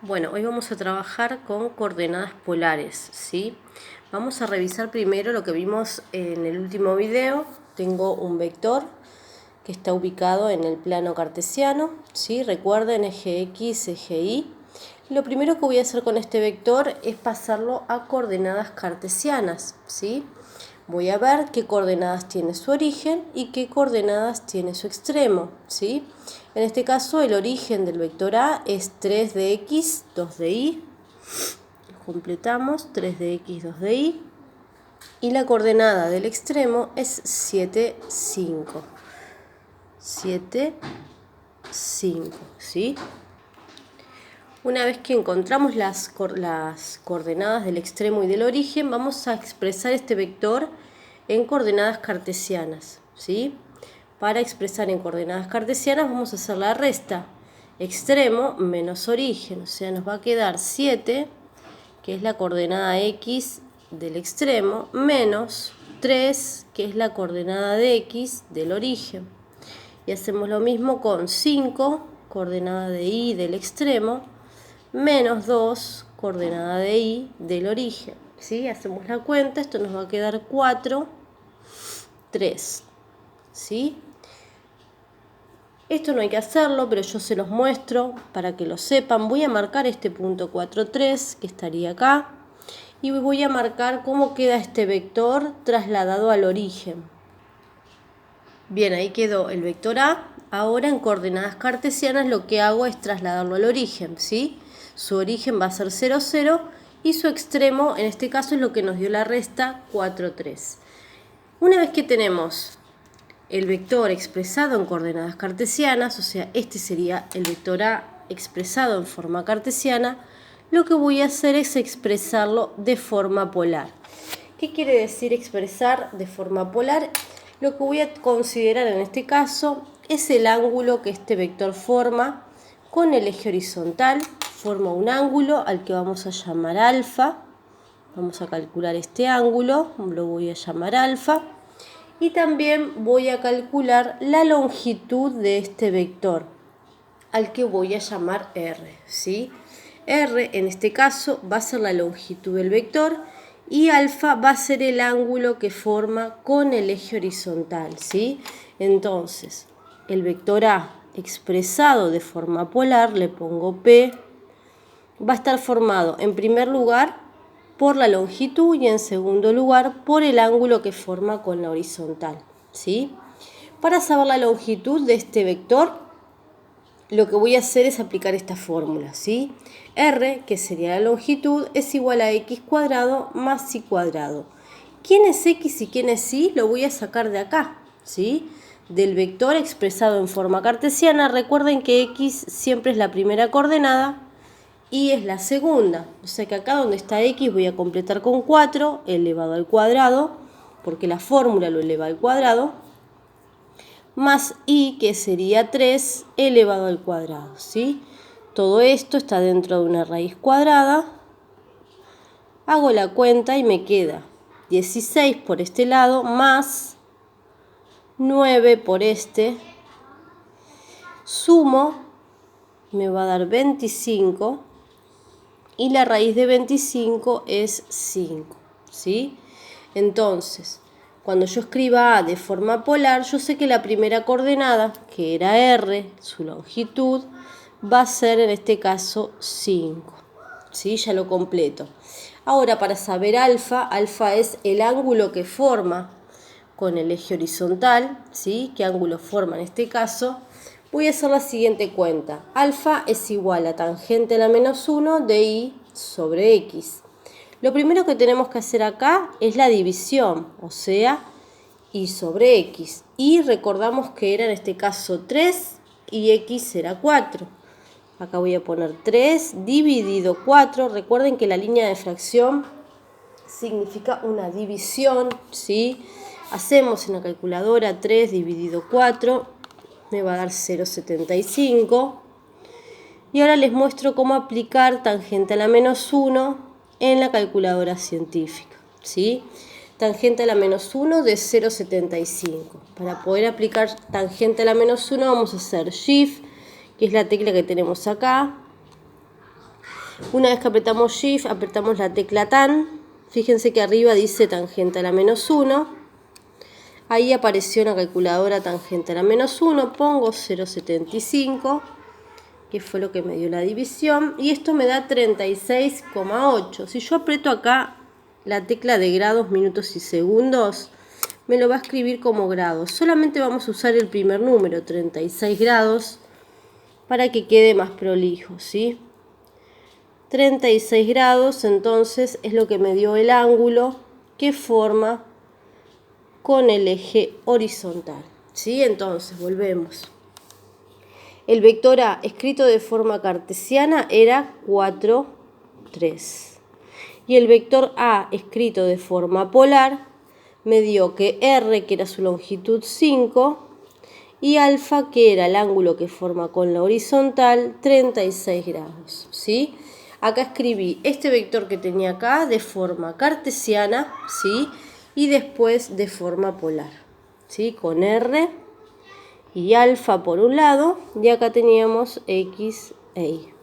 Bueno, hoy vamos a trabajar con coordenadas polares, ¿sí? Vamos a revisar primero lo que vimos en el último video. Tengo un vector que está ubicado en el plano cartesiano, ¿sí? Recuerden, eje X, eje Y. Lo primero que voy a hacer con este vector es pasarlo a coordenadas cartesianas, ¿sí? Voy a ver qué coordenadas tiene su origen y qué coordenadas tiene su extremo, ¿sí? En este caso el origen del vector A es 3 de X, 2 de Y. Completamos 3 de X, 2 de Y. Y la coordenada del extremo es 7, 5. 7, 5, ¿sí? Una vez que encontramos las coordenadas del extremo y del origen, vamos a expresar este vector en coordenadas cartesianas, ¿sí? Para expresar en coordenadas cartesianas vamos a hacer la resta. Extremo menos origen, o sea, nos va a quedar 7, que es la coordenada X del extremo, menos 3, que es la coordenada de X del origen. Y hacemos lo mismo con 5, coordenada de Y del extremo, menos 2, coordenada de Y del origen, ¿sí? Hacemos la cuenta, esto nos va a quedar 4, 3, ¿sí? Esto no hay que hacerlo, pero yo se los muestro para que lo sepan. Voy a marcar este punto 4, 3, que estaría acá, y voy a marcar cómo queda este vector trasladado al origen. Bien, ahí quedó el vector A. Ahora en coordenadas cartesianas lo que hago es trasladarlo al origen, ¿sí? Su origen va a ser 0, 0 y su extremo, en este caso, es lo que nos dio la resta 4, 3. Una vez que tenemos el vector expresado en coordenadas cartesianas, o sea, este sería el vector A expresado en forma cartesiana, lo que voy a hacer es expresarlo de forma polar. ¿Qué quiere decir expresar de forma polar? Lo que voy a considerar en este caso es el ángulo que este vector forma con el eje horizontal. Forma un ángulo al que vamos a llamar alfa. Vamos a calcular este ángulo, lo voy a llamar alfa. Y también voy a calcular la longitud de este vector, al que voy a llamar R, ¿sí? R en este caso va a ser la longitud del vector y alfa va a ser el ángulo que forma con el eje horizontal, ¿sí? Entonces, el vector A expresado de forma polar, le pongo P, va a estar formado en primer lugar por la longitud y en segundo lugar por el ángulo que forma con la horizontal, ¿sí? Para saber la longitud de este vector, lo que voy a hacer es aplicar esta fórmula, ¿sí? R, que sería la longitud, es igual a x cuadrado más y cuadrado. ¿Quién es x y quién es y? Lo voy a sacar de acá, ¿sí? Del vector expresado en forma cartesiana, recuerden que x siempre es la primera coordenada y es la segunda. O sea que acá donde está x voy a completar con 4 elevado al cuadrado, porque la fórmula lo eleva al cuadrado, más y, que sería 3 elevado al cuadrado, ¿sí? Todo esto está dentro de una raíz cuadrada. Hago la cuenta y me queda 16 por este lado más 9 por este. Sumo, me va a dar 25 y la raíz de 25 es 5, ¿sí? Entonces, cuando yo escriba A de forma polar, yo sé que la primera coordenada, que era R, su longitud, va a ser en este caso 5, ¿sí? Ya lo completo. Ahora, para saber alfa, alfa es el ángulo que forma con el eje horizontal, ¿sí? ¿Qué ángulo forma en este caso? Voy a hacer la siguiente cuenta. Alfa es igual a tangente a la menos 1 de y sobre x. Lo primero que tenemos que hacer acá es la división, o sea, y sobre x. Y recordamos que era en este caso 3 y x era 4. Acá voy a poner 3 dividido 4. Recuerden que la línea de fracción significa una división, ¿sí? Hacemos en la calculadora 3 dividido 4, me va a dar 0,75. Y ahora les muestro cómo aplicar tangente a la menos 1 en la calculadora científica, ¿sí? Tangente a la menos 1 de 0,75. Para poder aplicar tangente a la menos 1 vamos a hacer Shift, que es la tecla que tenemos acá. Una vez que apretamos Shift, apretamos la tecla TAN. Fíjense que arriba dice tangente a la -1. Ahí apareció una calculadora tangente a la -1. Pongo 0,75, que fue lo que me dio la división. Y esto me da 36,8. Si yo aprieto acá la tecla de grados, minutos y segundos, me lo va a escribir como grados. Solamente vamos a usar el primer número, 36 grados, para que quede más prolijo, ¿sí? 36 grados, entonces, es lo que me dio el ángulo que forma con el eje horizontal, ¿sí? Entonces, volvemos. El vector A, escrito de forma cartesiana, era 4, 3. Y el vector A, escrito de forma polar, me dio que R, que era su longitud, 5, y alfa, que era el ángulo que forma con la horizontal, 36 grados, ¿sí? Acá escribí este vector que tenía acá de forma cartesiana, ¿sí? Y después de forma polar, ¿sí? Con R y alfa por un lado, y acá teníamos X e Y.